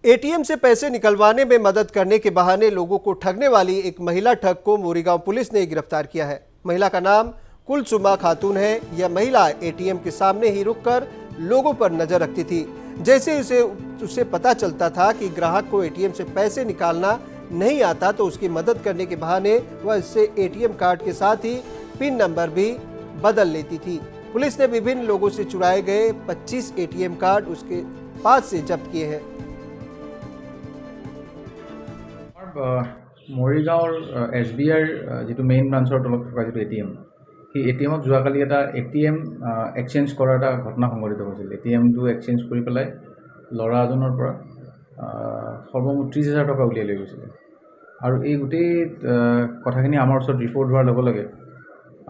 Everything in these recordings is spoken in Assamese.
एटीएम से पैसे निकलवाने में मदद करने के बहाने लोगों को ठगने वाली एक महिला ठग को मोरीगांव पुलिस ने गिरफ्तार किया है। महिला का नाम कुलसुमा खातून है। यह महिला एटीएम के सामने ही रुककर लोगों पर नजर रखती थी। जैसे उसे पता चलता था कि ग्राहक को एटीएम से पैसे निकालना नहीं आता तो उसकी मदद करने के बहाने वह इससे एटीएम कार्ड के साथ ही पिन नंबर भी बदल लेती थी। पुलिस ने विभिन्न लोगों से चुराए गए 25 एटीएम कार्ड उसके पास से जब्त किए हैं। মৰিগাঁৱৰ SBIৰ যিটো মেইন ব্ৰাঞ্চৰ তলত থকা যিটো এটিএম, সেই এটিএমত যোৱাকালি এটা এটিএম এক্সচেঞ্জ কৰাৰ এটা ঘটনা সংঘটিত হৈছিল। এটিএমটো এক্সচেঞ্জ কৰি পেলাই ল'ৰা এজনৰ পৰা সৰ্বমুঠ 30,000 টকা উলিয়াই লৈ গৈছিলে। আৰু এই গোটেই কথাখিনি আমাৰ ওচৰত ৰিপৰ্ট হোৱাৰ লগে লগে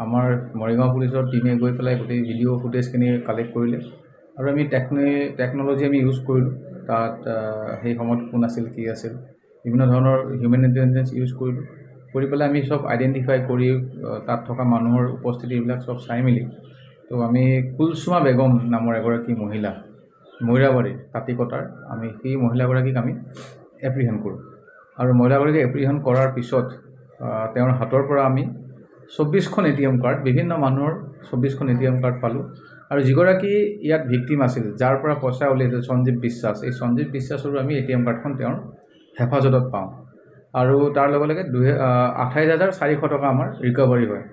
আমাৰ মৰিগাঁও পুলিচৰ টিমে গৈ পেলাই গোটেই ভিডিঅ' ফুটেজখিনি কালেক্ট কৰিলে আৰু আমি টেকন'লজি আমি ইউজ কৰিলোঁ। তাত সেই সময়ত কোন আছিল কি আছিল বিভিন্ন ধৰণৰ হিউমেন ইণ্টেলিজেন্স ইউজ কৰি পেলাই আমি সব আইডেণ্টিফাই কৰি তাত থকা মানুহৰ উপস্থিতি এইবিলাক সব চাই মেলি তো আমি কুলসুমা বেগম নামৰ এগৰাকী মহিলা মৈৰাবাৰীৰ তাঁতিকটাৰ আমি সেই মহিলাগৰাকীক আমি এপ্ৰিহেণ্ড কৰোঁ। আৰু মহিলাগৰাকীক এপ্ৰিহেণ্ড কৰাৰ পিছত তেওঁৰ হাতৰ পৰা আমি 24খন এটিএম কাৰ্ড বিভিন্ন মানুহৰ 24খন এটিএম কাৰ্ড পালোঁ। আৰু যিগৰাকী ইয়াত ভিক্টিম আছিল যাৰ পৰা পইচা উলিয়াইছিল সঞ্জীৱ বিশ্বাস, এই সঞ্জীৱ বিশ্বাসৰো আমি এটিএম কাৰ্ডখন তেওঁৰ হেফাজতত পাওঁ। আৰু তাৰ লগে লগে 28,400 টকা আমাৰ ৰিকভাৰী হয়।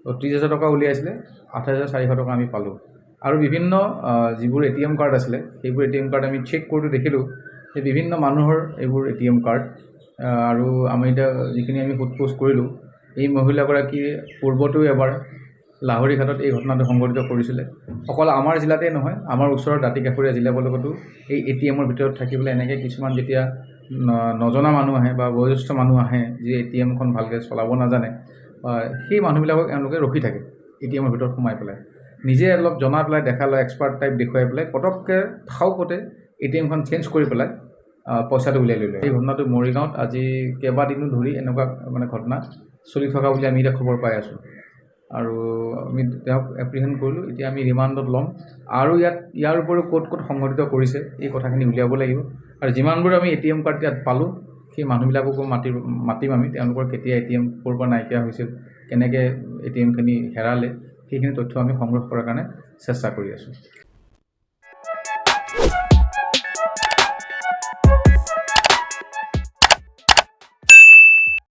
তো 30,000 টকা উলিয়াইছিলে, 28,400 টকা আমি পালোঁ। আৰু বিভিন্ন যিবোৰ এটিএম কাৰ্ড আছিলে সেইবোৰ এটিএম কাৰ্ড আমি চেক কৰোঁতে দেখিলোঁ যে বিভিন্ন মানুহৰ এইবোৰ এটিএম কাৰ্ড। আৰু আমি এতিয়া যিখিনি আমি সোধ-পোছ কৰিলোঁ, এই মহিলাগৰাকীয়ে পূৰ্বতেও এবাৰ লাহৰীঘাটত এই ঘটনাটো সংঘটিত কৰিছিলে। অকল আমাৰ জিলাতেই নহয়, আমাৰ ওচৰৰ দাঁতিকাষৰীয়া জিলাবিলাকতো এই এটিএমৰ ভিতৰত থাকি পেলাই এনেকৈ কিছুমান যেতিয়া নজনা মানুহ আহে বা বয়োজ্যেষ্ঠ মানুহ আহে যে এটিএমখন ভালকৈ চলাব নাজানে, সেই মানুহবিলাকক এওঁলোকে ৰখি থাকে এটিএমৰ ভিতৰত সোমাই পেলাই, নিজে অলপ জনা পেলাই দেখা লয় এক্সপাৰ্ট টাইপ দেখুৱাই পেলাই পটককৈ থাউকতে এটিএমখন চেঞ্জ কৰি পেলাই পইচাটো উলিয়াই লৈ লয়। এই ঘটনাটো মৰিগাঁৱত আজি কেইবাদিনো ধৰি এনেকুৱা মানে ঘটনা চলি থকা বুলি আমি এতিয়া খবৰ পাই আছোঁ। আৰু আমি তেওঁক এপ্ৰিহেণ্ড কৰিলোঁ। এতিয়া আমি ৰিমাণ্ডত ল'ম আৰু ইয়াৰ উপৰিও ক'ত ক'ত সংঘটিত কৰিছে এই কথাখিনি উলিয়াব লাগিব। আৰু যিমানবোৰ আমি এটিএম কাৰ্ড ইয়াত পালোঁ সেই মানুহবিলাককো মাতিম আমি, তেওঁলোকৰ কেতিয়া এটিএম ক'ৰ পৰা নাইকিয়া হৈছিল, কেনেকৈ এটিএমখিনি হেৰালে, সেইখিনি তথ্য আমি সংগ্ৰহ কৰাৰ কাৰণে চেষ্টা কৰি আছোঁ।